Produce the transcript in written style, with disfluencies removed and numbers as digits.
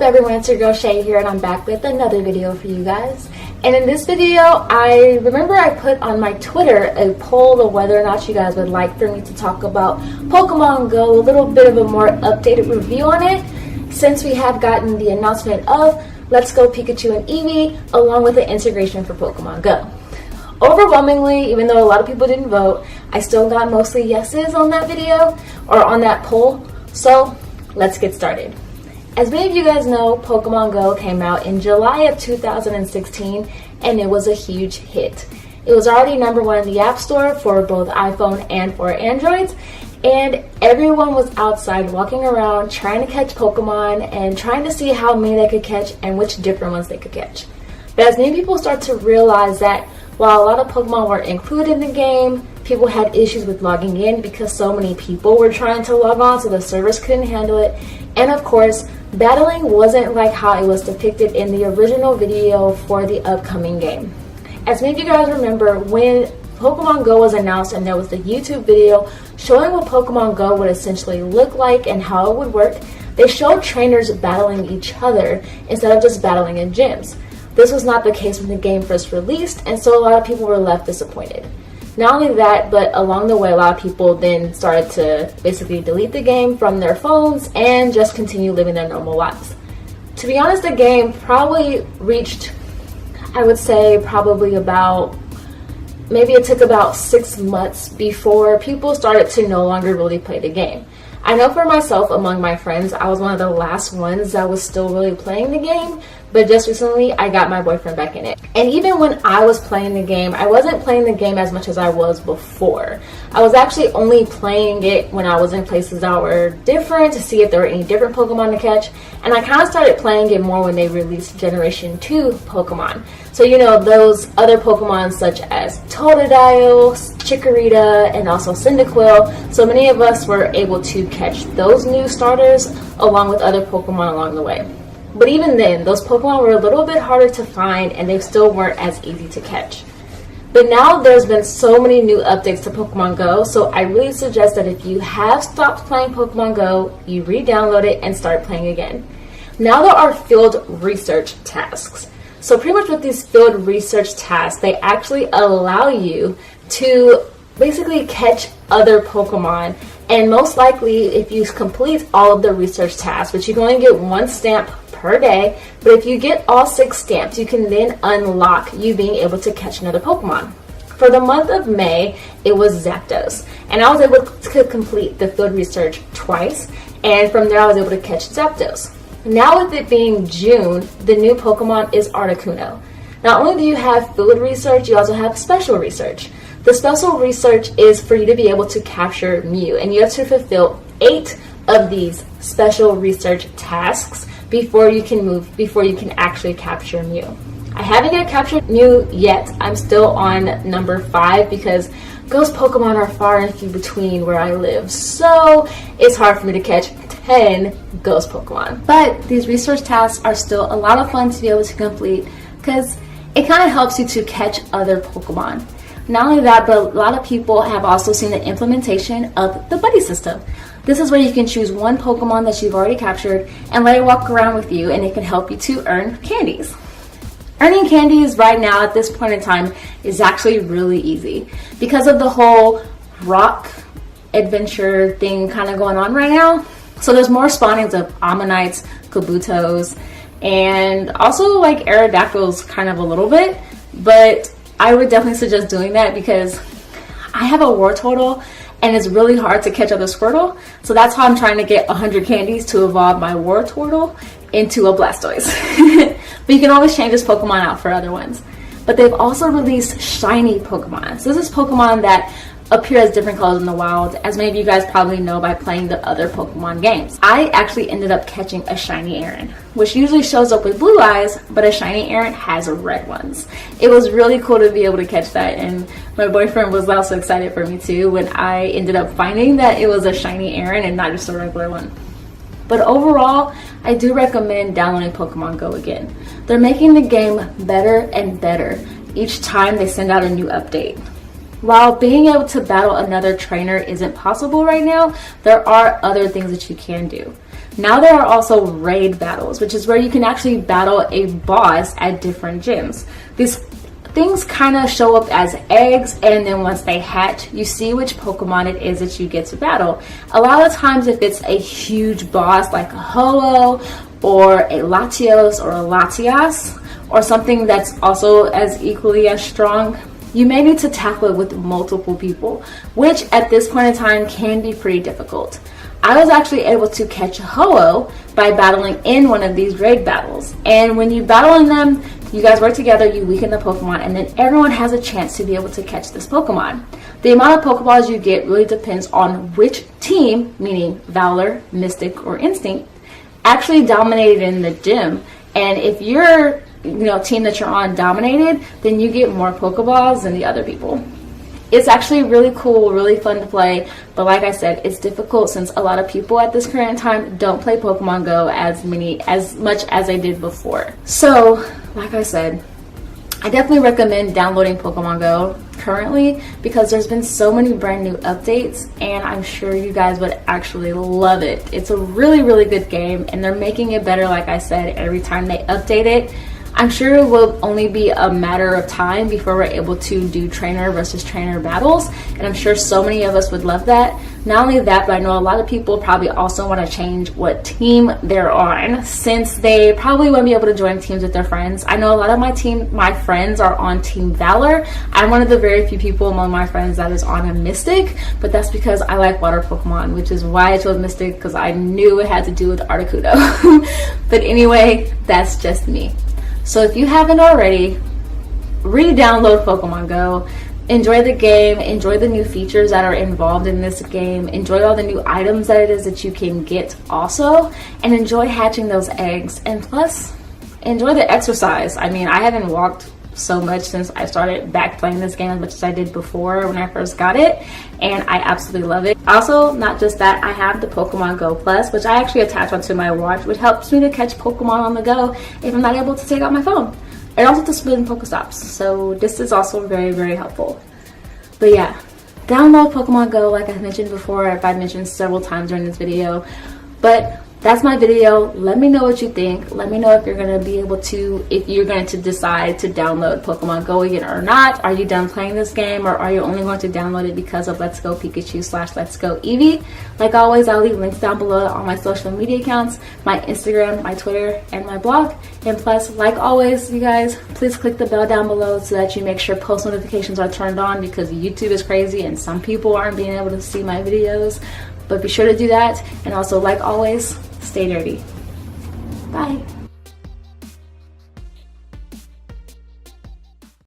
everyone, it's your girl Shay here, and I'm back with another video for you guys. And in this video, I remember I put on my Twitter a poll of whether or not you guys would like for me to talk about Pokemon Go, a little bit of a more updated review on it, since we have gotten the announcement of Let's Go Pikachu and Eevee, along with the integration for Pokemon Go. Overwhelmingly, even though a lot of people didn't vote, I still got mostly yeses on that video, or on that poll, so let's get started. As many of you guys know, Pokemon Go came out in July of 2016, and it was a huge hit. It was already #1 in the App Store for both iPhone and for Androids, and everyone was outside walking around trying to catch Pokemon and trying to see how many they could catch and which different ones they could catch. But as many people start to realize that while a lot of Pokemon were included in the game, people had issues with logging in because so many people were trying to log on, so the servers couldn't handle it. And of course, battling wasn't like how it was depicted in the original video for the upcoming game. As many of you guys remember, when Pokemon Go was announced and there was the YouTube video showing what Pokemon Go would essentially look like and how it would work, they showed trainers battling each other instead of just battling in gyms. This was not the case when the game first released, and so a lot of people were left disappointed. Not only that, but along the way, a lot of people then started to basically delete the game from their phones and just continue living their normal lives. To be honest, the game probably reached, I would say, probably about, maybe it took about 6 months before people started to no longer really play the game. I know for myself, among my friends, I was one of the last ones that was still really playing the game, but just recently I got my boyfriend back in it. And even when I was playing the game, I wasn't playing the game as much as I was before. I was actually only playing it when I was in places that were different to see if there were any different Pokemon to catch. And I kind of started playing it more when they released Generation 2 Pokemon. So you know, those other Pokemon such as Totodile, Chikorita, and also Cyndaquil. So many of us were able to catch those new starters along with other Pokemon along the way. But even then, those Pokemon were a little bit harder to find and they still weren't as easy to catch. But now there's been so many new updates to Pokemon Go, so I really suggest that if you have stopped playing Pokemon Go, you re-download it and start playing again. Now there are field research tasks. So pretty much with these field research tasks, they actually allow you to basically catch other Pokemon. And most likely, if you complete all of the research tasks, which you can only get 1 stamp per day, but if you get all 6 stamps, you can then unlock you being able to catch another Pokemon. For the month of May, it was Zapdos. And I was able to complete the field research twice, and from there I was able to catch Zapdos. Now with it being June, the new Pokemon is Articuno. Not only do you have field research, you also have special research. The special research is for you to be able to capture Mew, and you have to fulfill 8 of these special research tasks before you can actually capture Mew. I haven't yet captured Mew yet. I'm still on number 5 because ghost Pokemon are far and few between where I live, so it's hard for me to catch 10 ghost Pokemon. But these research tasks are still a lot of fun to be able to complete because it kind of helps you to catch other Pokemon. Not only that, but a lot of people have also seen the implementation of the buddy system. This is where you can choose one Pokemon that you've already captured and let it walk around with you, and it can help you to earn candies. Earning candies right now at this point in time is actually really easy because of the whole rock adventure thing kind of going on right now. So there's more spawnings of Ammonites, Kabutos, and also like Aerodactyls kind of a little bit, but I would definitely suggest doing that because I have a Wartortle and it's really hard to catch other Squirtle. So that's how I'm trying to get 100 candies to evolve my Wartortle into a Blastoise. But you can always change this Pokemon out for other ones. But they've also released shiny Pokemon. So this is Pokemon that appear as different colors in the wild, as many of you guys probably know by playing the other Pokemon games. I actually ended up catching a shiny Aron, which usually shows up with blue eyes, but a shiny Aron has red ones. It was really cool to be able to catch that, and my boyfriend was also excited for me too when I ended up finding that it was a shiny Aron and not just a regular one. But overall, I do recommend downloading Pokemon Go again. They're making the game better and better each time they send out a new update. While being able to battle another trainer isn't possible right now, there are other things that you can do. Now there are also raid battles, which is where you can actually battle a boss at different gyms. These things kind of show up as eggs, and then once they hatch, you see which Pokemon it is that you get to battle. A lot of times if it's a huge boss like a Ho-Oh or a Latios or a Latias, or something that's also as equally as strong, you may need to tackle it with multiple people, which at this point in time can be pretty difficult. I was actually able to catch a Ho-Oh by battling in one of these raid battles. And when you battle in them, you guys work together, you weaken the Pokemon, and then everyone has a chance to be able to catch this Pokemon. The amount of Pokeballs you get really depends on which team, meaning Valor, Mystic, or Instinct, actually dominated in the gym. And if your team that you're on dominated, then you get more Pokeballs than the other people. It's actually really cool, really fun to play, but like I said, it's difficult since a lot of people at this current time don't play Pokemon Go as much as they did before. So, like I said, I definitely recommend downloading Pokemon Go currently because there's been so many brand new updates, and I'm sure you guys would actually love it. It's a really, really good game, and they're making it better, like I said, every time they update it. I'm sure it will only be a matter of time before we're able to do trainer versus trainer battles, and I'm sure so many of us would love that. Not only that, but I know a lot of people probably also want to change what team they're on, since they probably won't be able to join teams with their friends. I know a lot of my friends are on Team Valor. I'm one of the very few people among my friends that is on a Mystic, but that's because I like water Pokemon, which is why I chose Mystic, because I knew it had to do with Articuno. But anyway, that's just me. So if you haven't already, re-download Pokemon Go. Enjoy the game, enjoy the new features that are involved in this game, enjoy all the new items that it is that you can get also, and enjoy hatching those eggs. And plus, enjoy the exercise. I mean, I haven't walked so much since I started back playing this game as much as I did before when I first got it, and I absolutely love it. Also, not just that, I have the Pokemon Go Plus, which I actually attach onto my watch, which helps me to catch Pokemon on the go if I'm not able to take out my phone. And also to split in Pokestops, so this is also very, very helpful. But yeah, download Pokemon Go like I mentioned before, if I mentioned several times during this video. But that's my video. Let me know what you think. Let me know if you're going to be able to, if you're going to decide to download Pokemon Go again or not. Are you done playing this game, or are you only going to download it because of Let's Go Pikachu / Let's Go Eevee? Like always, I'll leave links down below on my social media accounts, my Instagram, my Twitter, and my blog. And plus, like always, you guys, please click the bell down below so that you make sure post notifications are turned on, because YouTube is crazy and some people aren't being able to see my videos. But be sure to do that. And also, like always, stay nerdy. Bye.